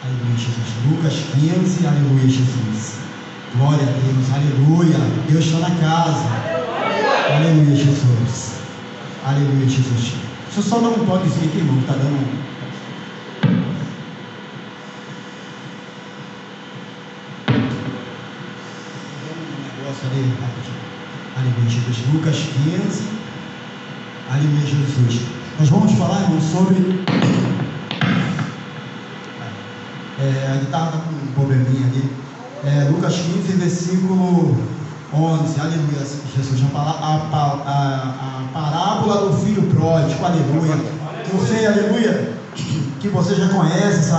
Aleluia, Jesus. Lucas 15, aleluia, Jesus. Glória a Deus, aleluia. Deus está na casa. Aleluia, Jesus. Aleluia, Jesus. Deixa eu só dar um toquezinho aqui, irmão, está dando um negócio ali, rapidinho. Aleluia, Jesus. Lucas 15, aleluia, Jesus. Nós vamos falar, irmão, sobre... a guitarra está com um probleminha ali. Lucas 15, versículo 11. Aleluia, Jesus. A parábola do filho pródigo. Aleluia. Eu sei, aleluia, que você já conhece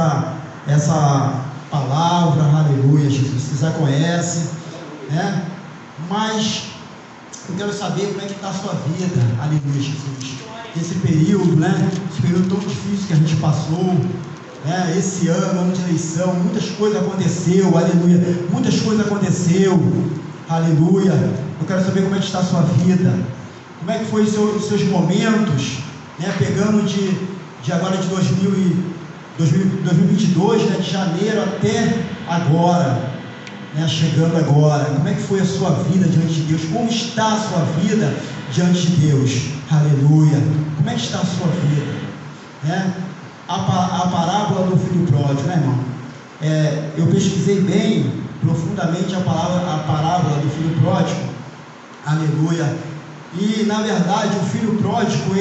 essa palavra. Aleluia, Jesus. Você já conhece, né? Mas eu quero saber como é que está a sua vida. Aleluia, Jesus. Esse período, né? Esse período tão difícil que a gente passou. Esse ano de eleição, muitas coisas aconteceu, aleluia, muitas coisas aconteceu, aleluia. Eu quero saber como é que está a sua vida, como é que foi os seus momentos, né, pegando de agora de 2022, né, de janeiro até agora, né, chegando agora. Como é que foi a sua vida diante de Deus? Como está a sua vida diante de Deus? Aleluia. Como é que está a sua vida, né? A parábola do filho pródigo, né, irmão? Eu pesquisei bem, profundamente a parábola do filho pródigo, aleluia. E na verdade o filho pródigo,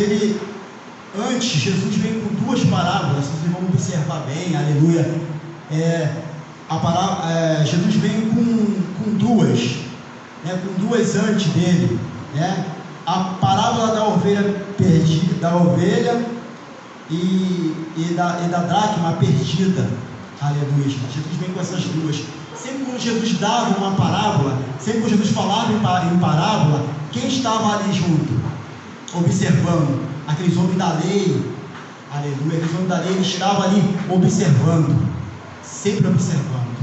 antes Jesus vem com duas parábolas, vocês vão observar bem, aleluia. Jesus vem com duas, né, com duas antes dele, né? A parábola da ovelha perdida, da ovelha e da dracma perdida, aleluia. Jesus vem com essas duas. Sempre quando Jesus dava uma parábola, sempre quando Jesus falava em parábola, quem estava ali junto, observando? Aqueles homens da lei, aleluia, aqueles homens da lei, ele estava ali observando, sempre observando,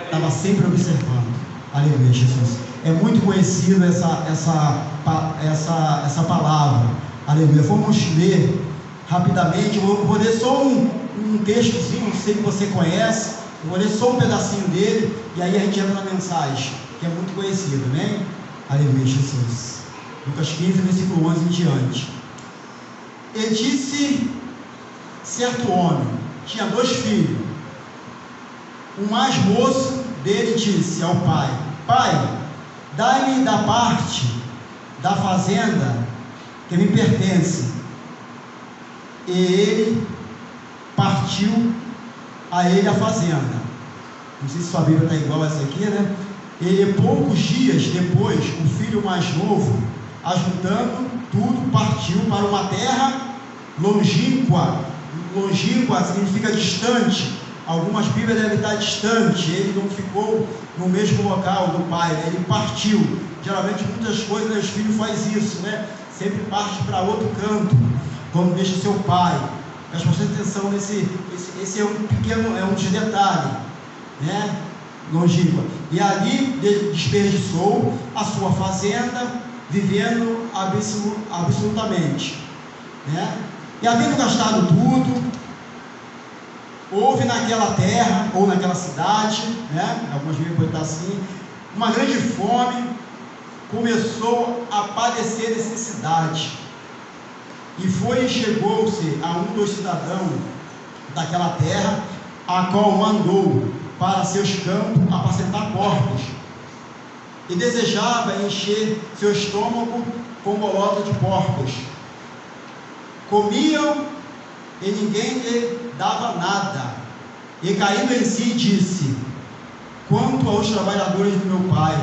estava sempre observando, aleluia, Jesus. É muito conhecido essa palavra, aleluia. Vamos ler rapidamente. Eu vou ler só um textozinho, não sei se você conhece, eu vou ler só um pedacinho dele, e aí a gente entra na mensagem, que é muito conhecida, amém? Aleluia, Jesus. Lucas 15, versículo 11 em diante. E disse certo homem, tinha 2 filhos. O mais moço dele disse ao pai: Pai, dá-me da parte da fazenda que me pertence. E ele partiu a ele a fazenda. Não sei se sua Bíblia está igual a essa aqui, né? E poucos dias depois, o filho mais novo, ajuntando tudo, partiu para uma terra longínqua. Longínqua significa distante. Algumas Bíblias devem estar distante. Ele não ficou no mesmo local do pai, né? Ele partiu. Geralmente muitas coisas, né, os filhos fazem isso, né? Sempre parte para outro canto quando deixa seu pai. Mas preste atenção esse é um pequeno, é um detalhe, né? Longínqua. E ali desperdiçou a sua fazenda, vivendo absolutamente, né? E havendo gastado tudo, houve naquela terra ou naquela cidade, né? Algumas vezes pode estar assim, uma grande fome, começou a padecer necessidade. E foi e chegou-se a um dos cidadãos daquela terra, a qual mandou para seus campos apacentar porcos, e desejava encher seu estômago com bolota de porcos. Comiam e ninguém lhe dava nada. E caindo em si disse: Quanto aos trabalhadores do meu pai,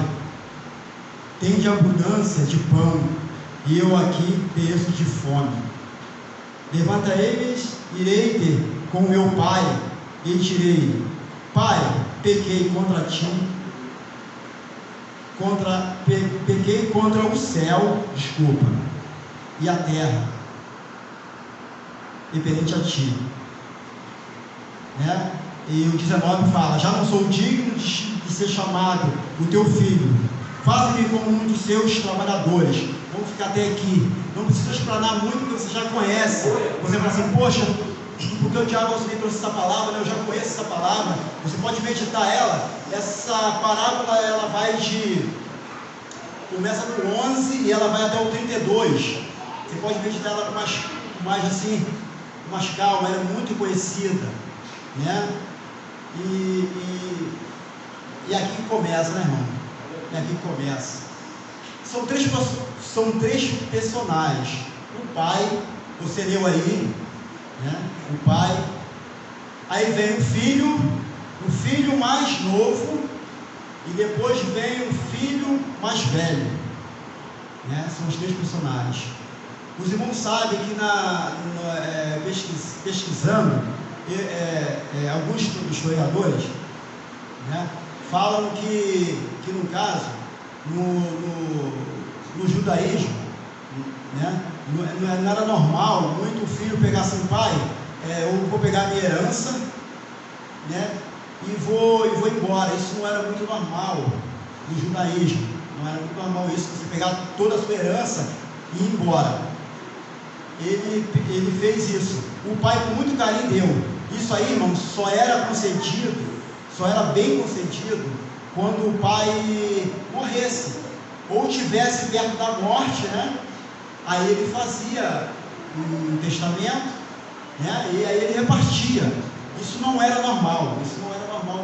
tende abundância de pão, e eu aqui pereço de fome. Levantarei-me, irei ter com meu pai, e direi: Pai, pequei contra ti, pequei contra o céu, e a terra, e perante a ti, né? E o 19 fala: Já não sou digno de ser chamado o teu filho, faze-me como um dos seus trabalhadores. Vamos ficar até aqui, não precisa explanar muito, porque você já conhece. Você fala assim: poxa, porque o Tiago me trouxe essa palavra, né? Eu já conheço essa palavra, você pode meditar ela. Essa parábola, ela vai começa no 11 e ela vai até o 32, você pode meditar ela com mais assim, com mais calma, ela é muito conhecida, né? E aqui começa, né, irmão? E aqui começa. São três personagens. O pai, você leu aí, né? O pai. Aí vem o filho mais novo, e depois vem o filho mais velho, né? São os três personagens. Os irmãos sabem que pesquisando, alguns historiadores, né, falam que no caso, no judaísmo, né, não era normal muito o filho pegar assim, pai, eu vou pegar a minha herança, né, e vou embora. Isso não era muito normal no judaísmo, não era muito normal isso, você pegar toda a sua herança e ir embora. Ele fez isso. O pai com muito carinho deu. Isso aí, irmão, só era bem concedido quando o pai morresse ou tivesse perto da morte, né? Aí ele fazia um testamento, né? E aí ele repartia. Isso não era normal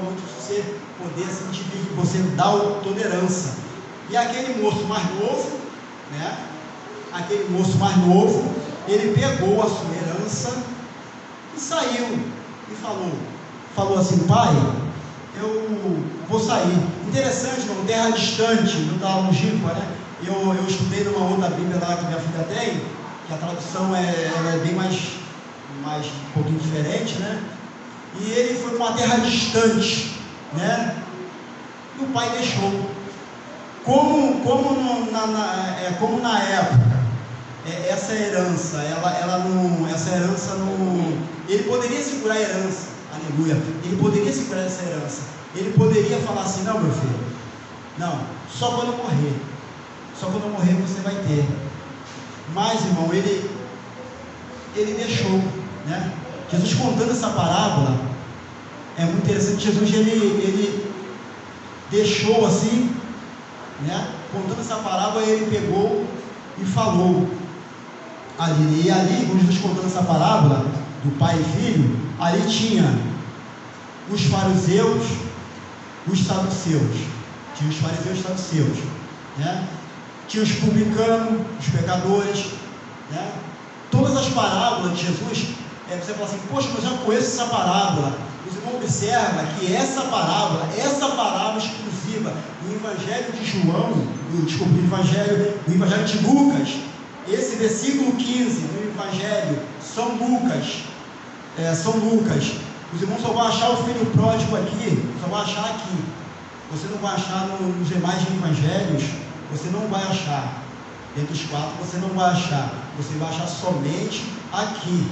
muito você poder assim dividir, você dar toda herança. E aquele moço mais novo, né? Ele pegou a sua herança e saiu e falou assim, pai, eu vou sair. Interessante, irmão, terra distante, não está longínqua, né? Eu estudei numa outra Bíblia lá que minha filha tem, que a tradução ela é bem mais um pouquinho diferente, né? E ele foi para uma terra distante, né? E o pai deixou. Como na época, essa herança não, ele poderia segurar a herança, aleluia, ele poderia segurar essa herança, ele poderia falar assim, não, meu filho, não, só quando eu morrer você vai ter. Mas, irmão, ele deixou, né? Jesus contando essa parábola, é muito interessante. Jesus, ele deixou assim, né? Contando essa parábola, ele pegou e falou ali, com Jesus contando essa parábola do pai e filho, ali tinha os fariseus, os saduceus, né? Tinha os publicanos, os pecadores, né? Todas as parábolas de Jesus, você fala assim, poxa, mas eu já conheço essa parábola. Os irmãos observam que essa parábola exclusiva no Evangelho de João, no Evangelho de Lucas, esse versículo 15 do Evangelho, São Lucas. Os irmãos só vão achar o filho pródigo aqui, só vão achar aqui. Você não vai achar nos demais evangelhos, você não vai achar. Dentre os quatro, você não vai achar. Você vai achar somente aqui.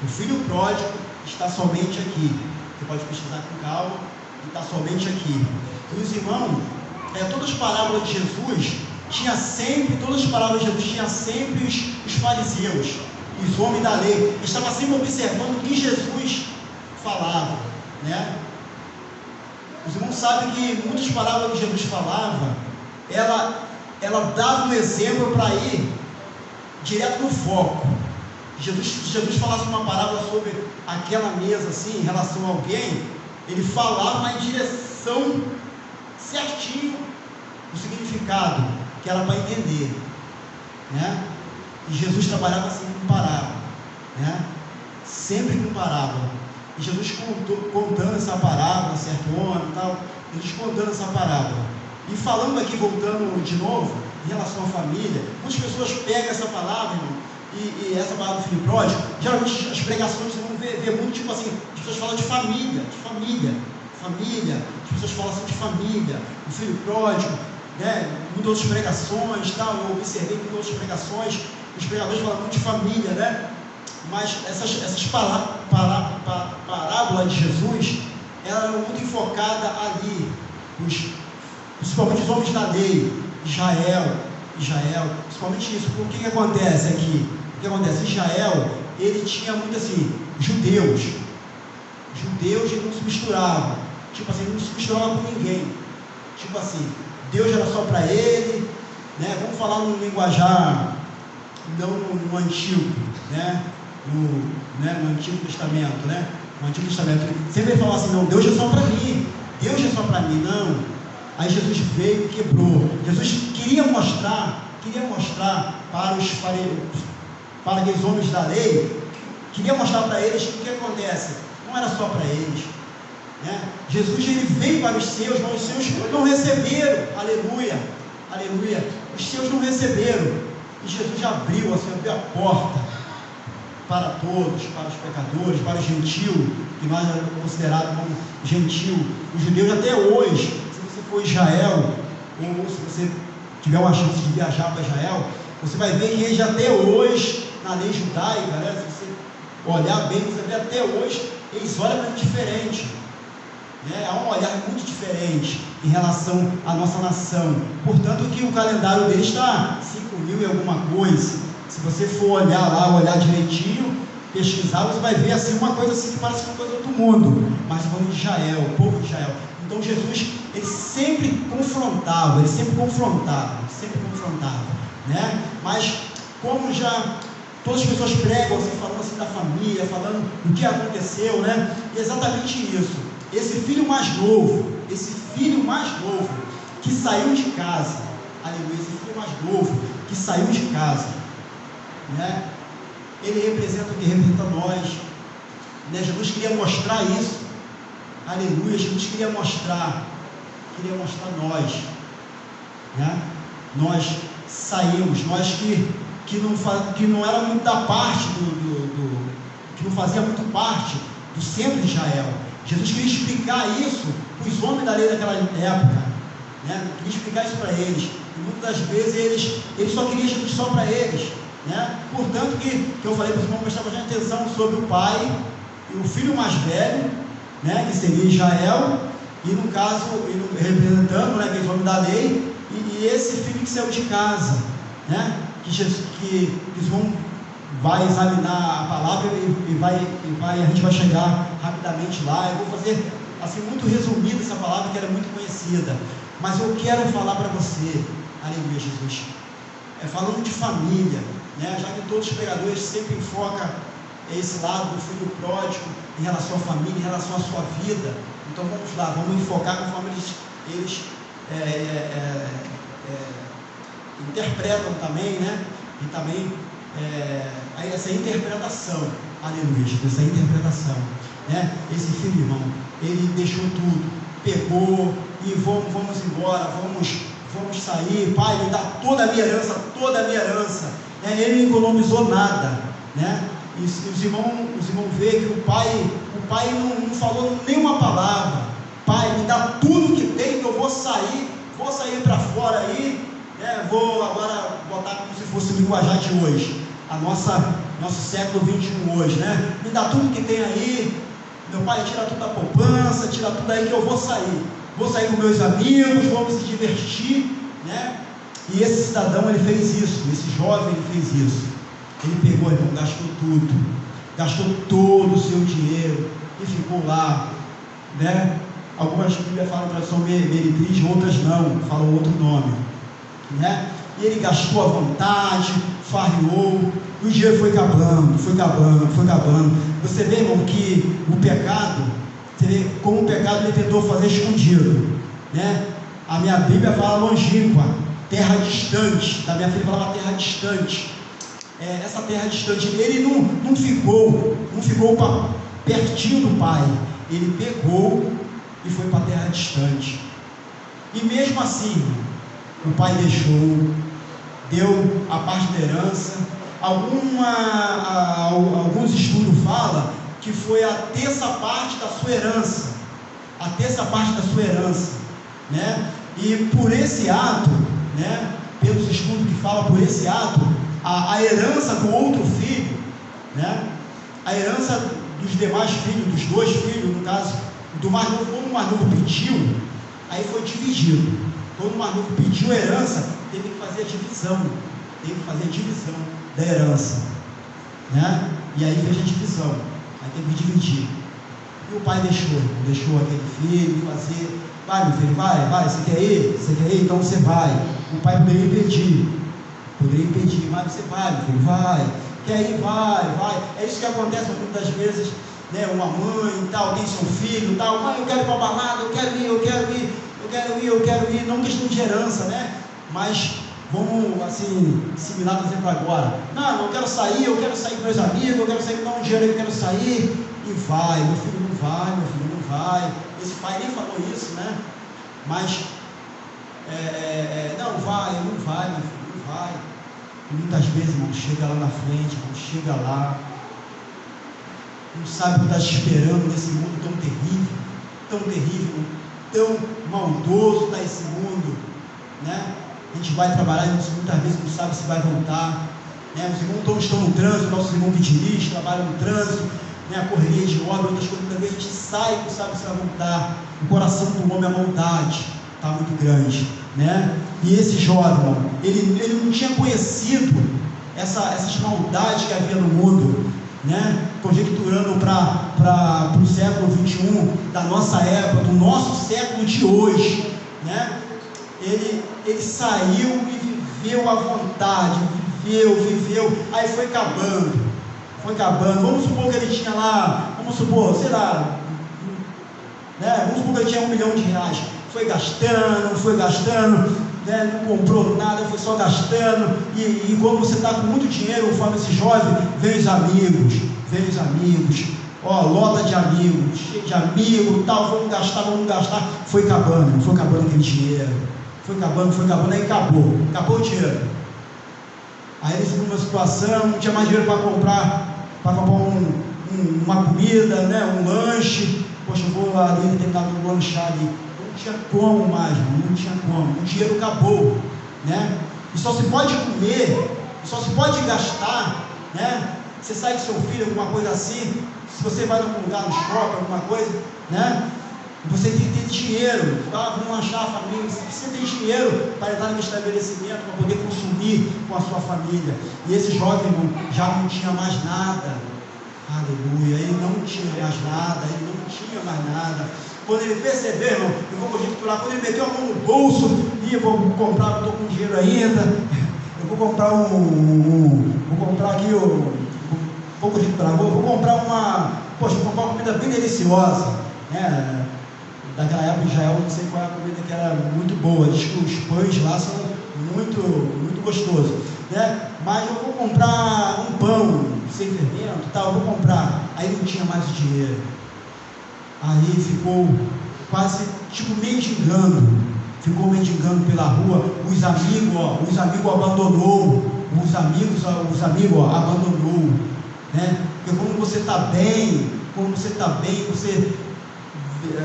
O filho pródigo está somente aqui. Você pode pesquisar com calma, e está somente aqui. E os irmãos, todas as parábolas de Jesus, tinha sempre os fariseus, os homens da lei, estavam sempre observando o que Jesus falava, né? Os irmãos sabem que muitas parábolas que Jesus falava, ela dava um exemplo para ir direto no foco. Jesus falasse uma parábola sobre aquela mesa assim, em relação a alguém, ele falava na direção certinho o significado, que era para entender, né? E Jesus trabalhava assim com parábola, né? Sempre com parábola. E Jesus contando essa parábola, certo homem e tal, Jesus contando essa parábola. E falando aqui, voltando de novo, em relação à família, muitas pessoas pegam essa palavra, irmão, e essa palavra do filho pródigo, geralmente as pregações vocês vão ver muito tipo assim, as pessoas falam de família, as pessoas falam assim de família, o filho pródigo, né? Muitas outras pregações, tal, eu observei que em outras pregações, os pregadores falam muito de família, né? Mas essas parábolas de Jesus, elas eram muito enfocadas ali, principalmente os homens da lei, Israel, principalmente isso. O que acontece aqui? Israel, ele tinha muito assim, judeus não se misturavam, tipo assim, não se misturavam com ninguém, tipo assim, Deus era só para ele, né? Vamos falar no linguajar, não no Antigo, né? No Antigo Testamento, né? No Antigo Testamento, sempre ele falava assim, não, Deus é só para mim, não. Aí Jesus veio e quebrou. Jesus queria mostrar para aqueles homens da lei, queria mostrar para eles que o que acontece, não era só para eles, né? Jesus, ele veio para os seus, mas os seus não receberam, aleluia, os seus não receberam, e Jesus abriu a porta para todos, para os pecadores, para os gentios, que nós éramos considerados como gentio, os judeus até hoje. Se você for a Israel, ou se você tiver uma chance de viajar para Israel, você vai ver que eles até hoje, na lei judaica, né, se você olhar bem, você vê até hoje, eles olham muito diferente, né? Há um olhar muito diferente em relação à nossa nação, portanto que o calendário deles está 5.000 e alguma coisa. Se você for olhar direitinho, pesquisar, você vai ver assim uma coisa assim que parece uma coisa do mundo, mas falando de Israel, o povo de Israel. Então Jesus, ele sempre confrontava, né? Mas como já todas as pessoas pregam assim, falando assim da família, falando do que aconteceu, né? E exatamente isso. Esse filho mais novo que saiu de casa, aleluia, esse filho mais novo que saiu de casa, né? Ele representa o que representa nós, né? Jesus queria mostrar isso, aleluia. Jesus queria mostrar nós, né? Nós saímos, nós que não era muito da parte que não fazia muito parte do centro de Israel. Jesus queria explicar isso para os homens da lei daquela época, né? Queria explicar isso para eles, e muitas das vezes eles só queriam Jesus só para eles, né? Portanto que eu falei para os irmãos prestar bastante atenção sobre o pai e o filho mais velho, né? Que seria Israel, e no caso, representando, né, aqueles homens da lei, e esse filho que saiu de casa, né? Que os irmãos vai examinar a palavra a gente vai chegar rapidamente lá. Eu vou fazer assim muito resumido essa palavra, que era muito conhecida, mas eu quero falar para você, aleluia, Jesus, falando de família, né? Já que todos os pregadores sempre enfocam esse lado do filho pródigo em relação à família, em relação à sua vida. Então vamos lá, vamos enfocar conforme eles interpretam também, né? E também essa interpretação, aleluia, essa interpretação, né? Esse filho, irmão, ele deixou tudo, pegou e vamos embora, vamos sair, pai, me dá toda a minha herança, né? Ele não economizou nada, né? E os irmãos veem que o pai não falou nenhuma palavra. Pai, me dá tudo que tem, que eu vou sair para fora aí, né? Vou agora botar como se fosse o linguajar de hoje, nosso século 21 hoje, né? Me dá tudo que tem aí, meu pai, tira tudo da poupança, tira tudo aí que eu vou sair com meus amigos, vamos se divertir, né? E esse cidadão, ele fez isso, esse jovem, ele fez isso. Ele pegou, irmão, gastou todo o seu dinheiro e ficou lá, né? Algumas Bíblias falam tradução meretriz, outras não, falam outro nome, né? E ele gastou à vontade, farriou, e o dinheiro foi acabando. Você vê, irmão, que o pecado, você vê como o pecado ele tentou fazer escondido, né? A minha Bíblia fala longínqua, terra distante, da minha filha falava terra distante. Essa terra distante, ele não ficou pertinho do pai, ele pegou e foi para a terra distante. E mesmo assim, o pai deu a parte da herança. Alguns estudos falam que foi a terça parte da sua herança, né? E por esse ato, né, pelos estudos que falam por esse ato, a herança do outro filho, né, a herança dos demais filhos, dos dois filhos, no caso, do mais novo, quando o mais novo pediu, aí foi dividido. Quando o mais novo pediu a herança, teve que fazer a divisão da herança, né? E aí fez a divisão, Aí teve que dividir. E o pai deixou aquele filho fazer. Vai, meu filho, vai, você quer ir? Você quer ir? Então você vai. O pai poderia impedir, mas você vai, meu filho, vai. Quer ir? Vai. É isso que acontece muitas vezes, né? Uma mãe e tal, tem seu filho e tal, mãe, eu quero ir para a balada, eu quero ir, não questão de herança, né? Mas vamos, assim, similar, por exemplo, agora. Não, eu quero sair com meus amigos, eu quero sair, me dar um dinheiro, eu quero sair. E vai, meu filho não vai. Esse pai nem falou isso, né? Mas, não vai, meu filho, não vai. E muitas vezes, irmão, chega lá na frente, irmão, chega lá, não sabe o que está te esperando nesse mundo tão terrível, tão maldoso está esse mundo, né? A gente vai trabalhar e muitas vezes não sabe se vai voltar, né? Os irmãos estão no trânsito, nossos irmãos que dirigem, trabalham no trânsito, né? A correria de obra, outras coisas, muitas vezes a gente sai e não sabe se vai voltar. O coração do homem, a maldade está muito grande, né? E esse jovem, irmão, ele não tinha conhecido essas maldades que havia no mundo, né? Conjecturando para o século 21 da nossa época, do nosso século de hoje, né? Ele saiu e viveu à vontade, viveu, aí foi acabando, vamos supor que ele tinha lá, sei lá, né? Vamos supor que ele tinha R$1 milhão, foi gastando, né? Não comprou nada, foi só gastando, e quando você está com muito dinheiro, conforme esse jovem, vem os amigos, lota de amigos, cheio de amigos, tal, vamos gastar, foi acabando aquele dinheiro, foi acabando, aí acabou o dinheiro. Aí ele ficou numa situação, não tinha mais dinheiro para comprar uma comida, né, um lanche. Poxa, eu vou ali determinado lanchar ali. Não tinha como mais, o dinheiro acabou, né? E só se pode comer, só se pode gastar, né? Você sai com seu filho, alguma coisa assim, se você vai num lugar, no shopping, alguma coisa, né? Você tem que ter dinheiro, vamos lanchar a família, você tem dinheiro para entrar no estabelecimento, para poder consumir com a sua família. E esse jovem, irmão, já não tinha mais nada, aleluia, ele não tinha mais nada. Quando ele percebeu, irmão, eu vou conjecturar, quando ele meteu a mão no bolso, e eu vou comprar, não estou com dinheiro ainda, eu vou comprar uma comida bem deliciosa, né? Daquela época de Israel, não sei qual é a comida que era muito boa, diz que os pães lá são muito gostosos, né? Mas eu vou comprar um pão sem fermento, tal, eu vou comprar. Aí não tinha mais dinheiro, aí ficou quase mendigando pela rua. Os amigos abandonou, né? Porque quando você está bem,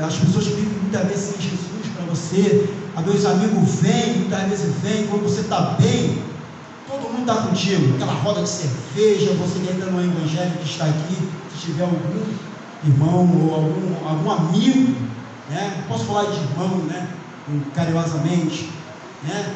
as pessoas que vivem muitas vezes sem Jesus para você, meus amigos muitas vezes vêm, quando você está bem, todo mundo está contigo, aquela roda de cerveja, você que ainda não é evangélico que está aqui, se tiver algum irmão ou algum amigo, né? Posso falar de irmão, né? Carinhosamente, né?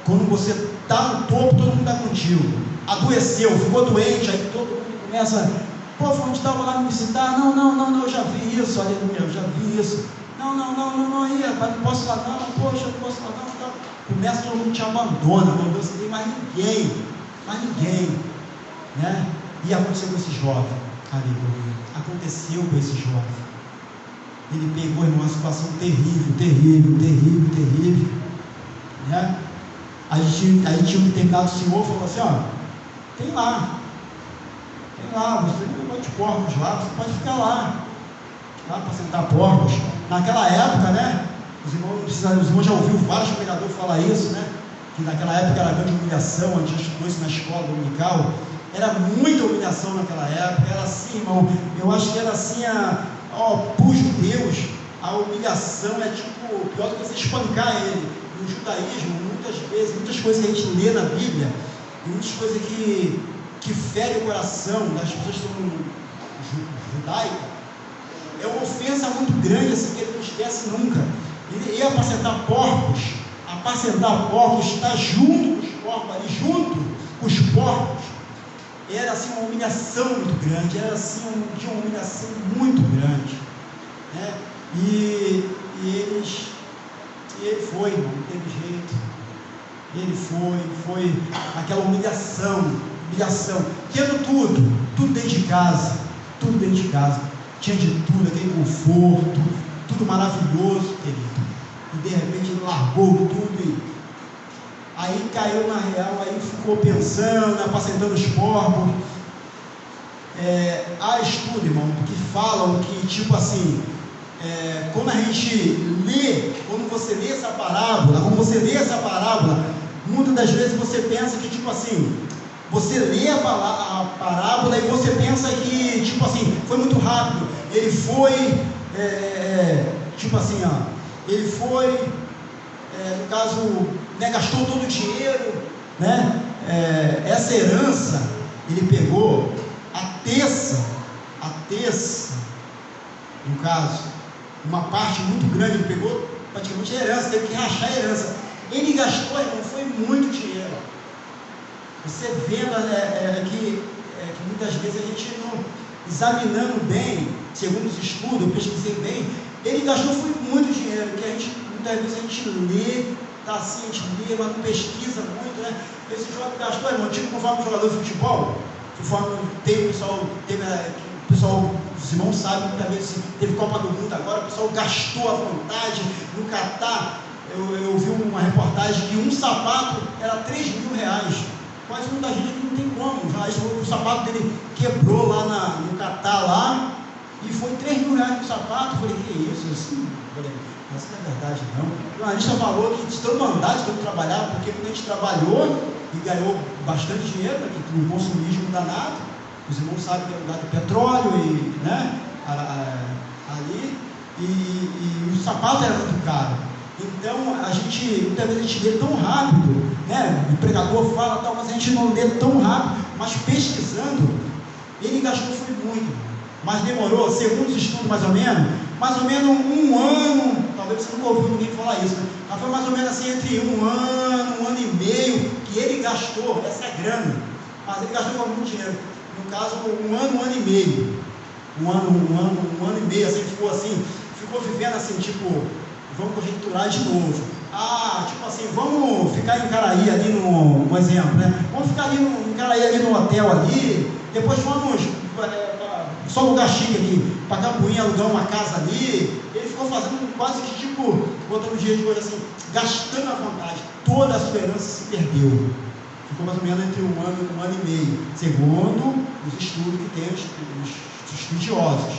Quando você está no topo, todo mundo está contigo. Adoeceu, ficou doente, aí todo mundo começa, onde estava lá me visitar? Não, eu já vi isso, aleluia, eu já vi isso. Não, aí, rapaz, não posso lá não, poxa, não posso lá não. Começa, todo mundo te abandona, você não tem mais ninguém, né? E aconteceu com esse jovem, aleluia, aconteceu com esse jovem. Ele pegou em uma situação terrível, né? Aí tinha um determinado senhor, falou assim, tem lá, você não vai de porcos lá, você pode ficar lá para apacentar porcos. Naquela época, né, os irmãos já ouviram vários pregadores falar isso, né, que naquela época era grande humilhação. A gente já estudou isso na escola dominical, era muita humilhação naquela época, era assim, irmão, eu acho que era assim, para os judeus, a humilhação é pior do que você espancar ele. No judaísmo, muitas coisas que a gente lê na Bíblia, e muitas coisas que ferem o coração das pessoas que são judaicas, é uma ofensa muito grande, assim, que ele não esquece nunca. Ele ia apacentar porcos, estar junto com os porcos, era assim uma humilhação muito grande, era assim tinha uma humilhação muito grande, né? E ele foi, irmão, não teve jeito. Ele foi aquela humilhação, tendo tudo dentro de casa, tinha de tudo, aquele conforto, tudo maravilhoso, querido, e de repente ele largou tudo e aí caiu na real, aí ficou pensando, apacentando os porcos. Há estudos, irmão, que falam que, tipo assim, quando a gente lê, quando você lê essa parábola, muitas das vezes você pensa que, tipo assim, você lê a parábola e você pensa que, tipo assim, foi muito rápido. Ele foi, tipo assim, ele foi, no caso, né, gastou todo o dinheiro, né? Essa herança, ele pegou a terça, no caso, uma parte muito grande, ele pegou praticamente a herança, teve que rachar a herança. Ele gastou, irmão, foi muito dinheiro. Você vendo que muitas vezes a gente não, examinando bem, segundo os estudos, eu pesquisei bem, ele gastou foi muito dinheiro, que muitas vezes a gente lê, tá assim, a gente lê, mas não pesquisa muito, né? Esse jogador gastou, irmão, tipo conforme jogador de futebol, conforme tem o pessoal, os irmãos sabem, muitas vezes teve Copa do Mundo agora, o pessoal gastou à vontade, no Catar, eu vi uma reportagem que um sapato era R$3.000, quase muita gente que não tem como, o sapato dele quebrou lá no Catar lá, e foi R$3.000 no sapato. Eu falei, que isso? Assim, essa não é verdade não. O jornalista falou que de tanto andar, de tanto trabalhar, porque quando a gente trabalhou e ganhou bastante dinheiro, né, que no consumismo danado, os irmãos sabem que é lugar de petróleo e, né, ali, e o sapato era muito caro. Então, muitas vezes a gente lê tão rápido, né? O pregador fala tal, mas a gente não lê tão rápido, mas pesquisando, ele gastou foi muito, mas demorou, segundo os estudos mais ou menos um ano, talvez você nunca ouviu ninguém falar isso, né? Mas foi mais ou menos assim, entre um ano e meio, que ele gastou essa grana, mas ele gastou muito dinheiro, no caso, um ano e meio, assim, ficou vivendo assim, tipo, vamos conjecturar de novo, tipo assim, vamos ficar em Caraí ali um exemplo, né? Vamos ficar ali em Caraí ali no hotel ali, depois vamos só lugar chique aqui, para Cambuim alugar uma casa ali. Ele ficou fazendo quase que tipo, botando dinheiro de coisa assim, gastando à vontade, toda a sua herança se perdeu. Ficou mais ou menos entre um ano e meio, segundo os estudos que tem os estudiosos,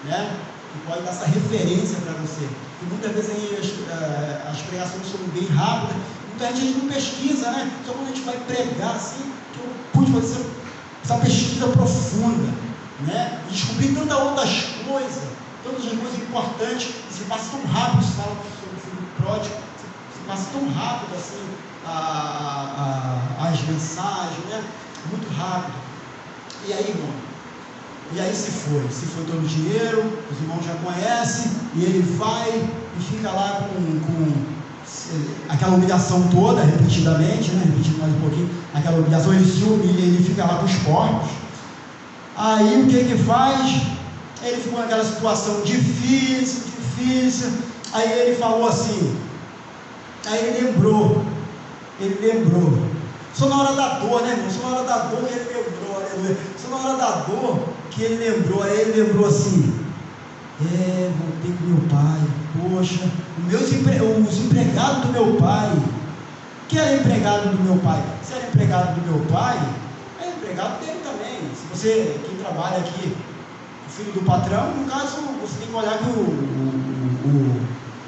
né? Que pode dar essa referência para você. E muitas vezes aí as pregações são bem rápidas, muita gente não pesquisa, né? Só quando a gente vai pregar assim, que eu pude fazer essa pesquisa profunda, né? E descobrir tantas outras coisas, todas as coisas importantes, e se passa tão rápido, se fala sobre o filho pródigo, se passa tão rápido assim as mensagens, né? Muito rápido. E aí, irmão? E aí se foi todo o dinheiro, os irmãos já conhecem, e ele vai e fica lá com aquela humilhação toda, repetidamente, né? Repetindo mais um pouquinho, aquela humilhação, ele fica lá com os porcos. Aí o que faz? Ele ficou naquela situação difícil, aí ele falou assim, aí ele lembrou, só na hora da dor, né, irmão? Só na hora da dor que ele lembrou, aleluia. Só na hora da dor que ele lembrou, aí ele lembrou assim, voltei com meu pai, poxa, os empregados do meu pai, que era empregado do meu pai? Se era empregado do meu pai, é empregado dele também. Se você, quem trabalha aqui, o filho do patrão, no caso, você tem que olhar que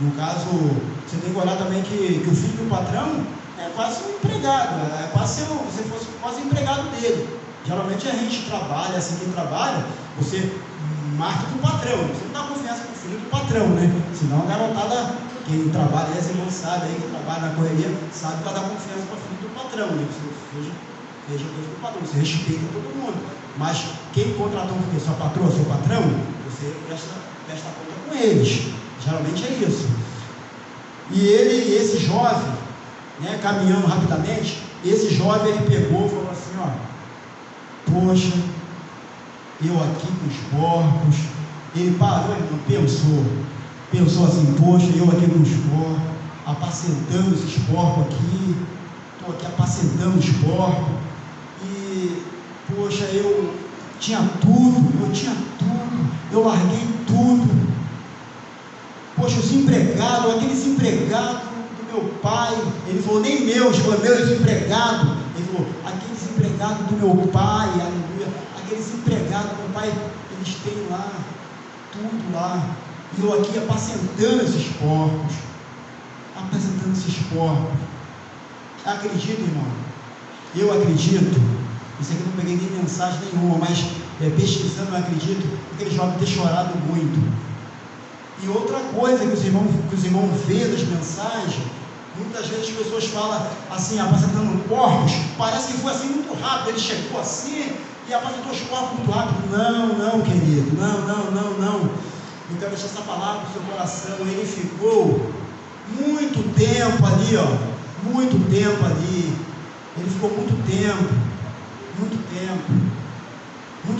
no caso, você tem que olhar também que o filho do patrão é quase um empregado, é quase se você fosse quase empregado dele. Geralmente a gente trabalha, assim, quem trabalha, você marca do patrão, você não dá confiança com o filho do patrão, né? Senão a garotada, quem trabalha, as irmãs sabem aí, que trabalha na correria, sabe que vai dar confiança para o filho do patrão, né? Você veja Deus do patrão, você respeita todo mundo, mas quem contratou porque sua patroa, seu patrão, você presta conta com eles, geralmente é isso. E esse jovem, né, caminhando rapidamente, esse jovem ele pegou e falou assim, poxa, eu aqui com os porcos. Ele parou, irmão, pensou assim, poxa, eu aqui com os porcos, apacentando esses porcos aqui, estou aqui apacentando os porcos, e, poxa, eu tinha tudo, eu larguei tudo. Poxa, os empregados, aqueles empregados do meu pai, ele falou, nem meus, foi meus empregados. Ele falou, aqueles empregados do meu pai, aleluia, aqueles empregados do meu pai, eles têm lá, tudo lá, e eu aqui apacentando esses porcos. Acredito, irmão, eu acredito, isso aqui eu não peguei nem mensagem nenhuma, mas pesquisando, eu acredito que aquele jovem ter chorado muito. E outra coisa que os irmãos vê das mensagens, muitas vezes as pessoas falam assim, apacentando porcos, parece que foi assim muito rápido, ele chegou assim e apacentou os porcos muito rápido. Não, querido, não. Eu quero deixar essa palavra no seu coração. Ele ficou muito tempo ali, ele ficou muito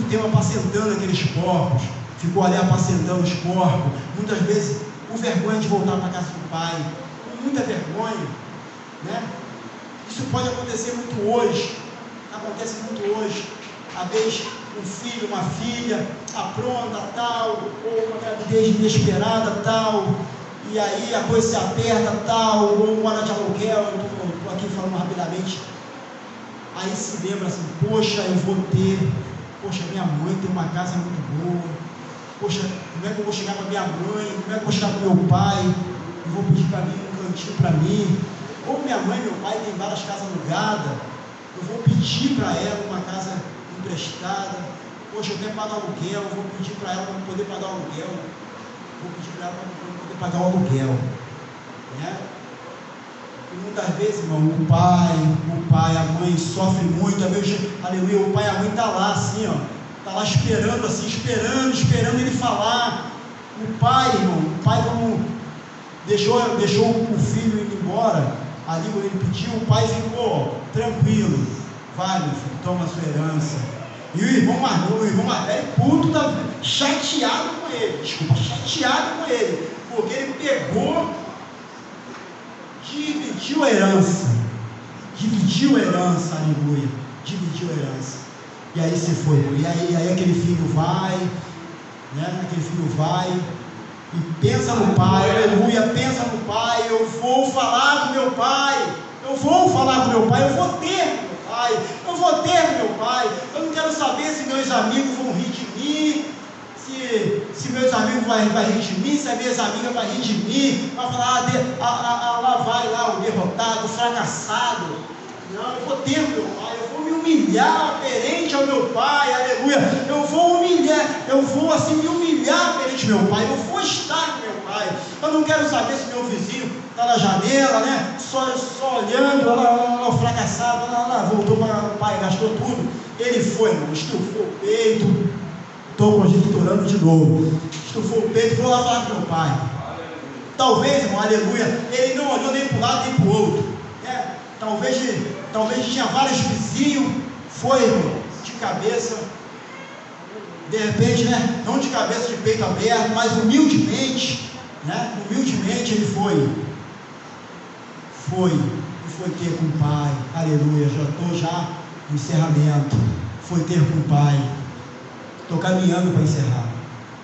tempo apacentando aqueles porcos. Ficou ali apacentando os porcos, muitas vezes com vergonha de voltar para a casa do pai, com muita vergonha, né? Isso pode acontecer muito hoje, às vezes um filho, uma filha, apronta tal, ou uma gravidez inesperada tal, e aí a coisa se aperta tal, ou mora de aluguel, estou aqui falando rapidamente, aí se lembra assim, poxa, minha mãe tem uma casa muito boa, poxa, como é que eu vou chegar para minha mãe, como é que eu vou chegar para meu pai, eu vou pedir para mim um cantinho para mim, ou minha mãe e meu pai têm várias casas alugadas, eu vou pedir para ela uma casa emprestada, poxa, eu quero pagar aluguel, eu vou pedir para ela para poder pagar o aluguel, né? E muitas vezes, irmão, o pai, a mãe sofre muito, aleluia, o pai e a mãe está lá assim, está lá esperando ele falar. O pai, como deixou o filho ir embora, ali quando ele pediu, o pai ficou tranquilo, vai meu filho, toma a sua herança. E o irmão mais velho, puto, chateado com ele, porque ele pegou, dividiu a herança, aleluia, dividiu a herança. E aí se foi, e aí aquele filho vai, né? E pensa no pai, aleluia, eu vou falar com meu pai, eu vou ter meu pai, eu não quero saber se meus amigos vão rir de mim, se meus amigos vão rir de mim, se as minhas amigas vão rir de mim, vai falar, lá vai lá o derrotado, o fracassado. Não, eu vou ter meu pai, eu vou me humilhar perante ao meu pai, aleluia, eu vou me humilhar perante meu pai, eu vou estar com meu pai, eu não quero saber se meu vizinho está na janela, né, só olhando, lá, o fracassado, lá, voltou para o pai, gastou tudo, ele foi, irmão, estufou o peito, estou conjecturando de novo, estufou o peito, vou lá falar com meu pai, talvez, irmão, aleluia, ele não olhou nem para um lado nem para o outro, né, talvez tinha vários vizinhos, foi de cabeça, de repente, né, não de cabeça, de peito aberto, mas humildemente, né, ele foi ter com o pai, aleluia, já no encerramento, foi ter com o pai, estou caminhando para encerrar,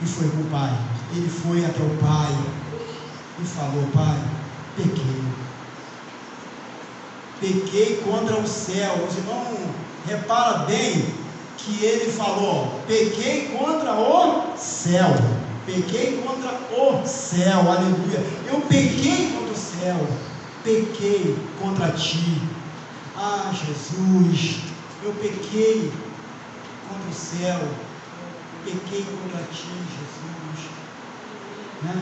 e foi com o pai, ele foi até o pai, e falou, pai, pequei contra o céu. Os irmãos, repara bem que ele falou, pequei contra o céu, aleluia, eu pequei contra o céu, pequei contra ti, Jesus, eu pequei contra o céu, pequei contra ti, Jesus, né?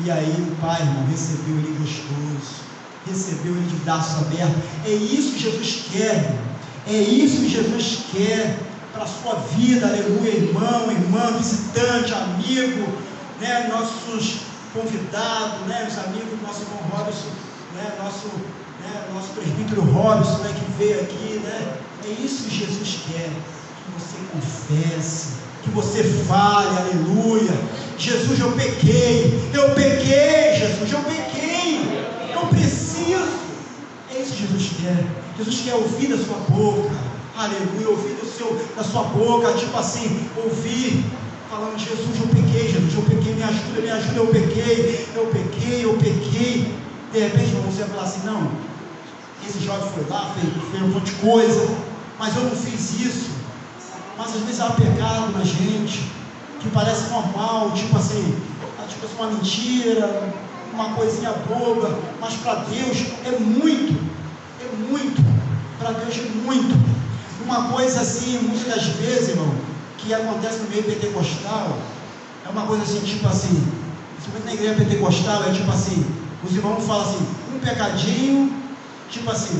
E aí o pai, irmão, recebeu ele gostoso, recebeu ele de braços abertos. É isso que Jesus quer, para a sua vida, aleluia, irmão, irmã, visitante, amigo, né, nossos convidados, né, os amigos do nosso irmão Robson, né, nosso presbítero Robson, né, que veio aqui, né, é isso que Jesus quer, que você confesse, que você fale, aleluia. Jesus, eu pequei, Jesus, eu pequei, eu preciso. É isso que Jesus quer. Jesus quer ouvir da sua boca, aleluia, ouvir da sua boca, tipo assim, ouvir, falando: Jesus, eu pequei, me ajuda, eu pequei. De repente você vai falar assim: não, esse jovem foi lá, fez um monte de coisa, mas eu não fiz isso. Mas às vezes há pecado na gente que parece normal, tipo assim, uma mentira, uma coisinha boba, mas para Deus é muito, para Deus é muito. Uma coisa assim, muitas das vezes, irmão, que acontece no meio pentecostal, é uma coisa assim, tipo assim, principalmente na igreja pentecostal, é tipo assim, os irmãos falam assim: um pecadinho, tipo assim,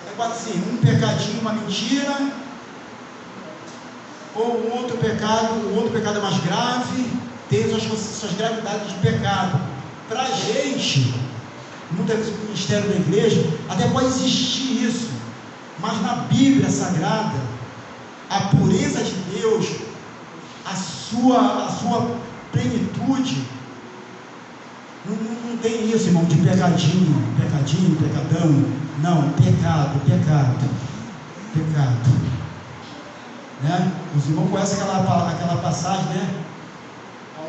é quase assim, um pecadinho, uma mentira, ou um outro pecado é mais grave, tem suas gravidades de pecado. Para a gente, muitas vezes no ministério da igreja, até pode existir isso, mas na Bíblia Sagrada, a pureza de Deus, a sua plenitude, não tem isso, irmão, de pecadinho, pecadão. Não, pecado. Né? Os irmãos conhecem aquela passagem, né?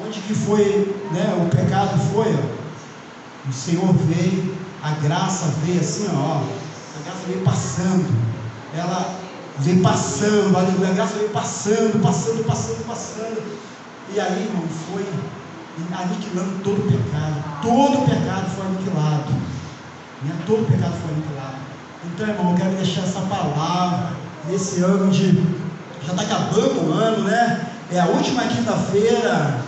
Onde que foi, né? O pecado foi, ó, o Senhor veio, a graça veio assim, ó, a graça veio passando, ela veio passando, aleluia, a graça veio passando, e aí, irmão, foi aniquilando todo o pecado foi aniquilado, né? Todo o pecado foi aniquilado. Então, irmão, eu quero deixar essa palavra nesse ano já está acabando o ano, né? É a última quinta-feira,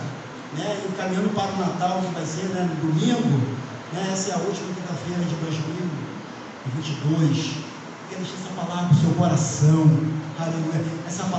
né? E caminhando para o Natal, que vai ser, né, no domingo, né? Essa é a última quinta-feira de 2022. Quero deixar essa palavra no seu coração, aleluia. Essa palavra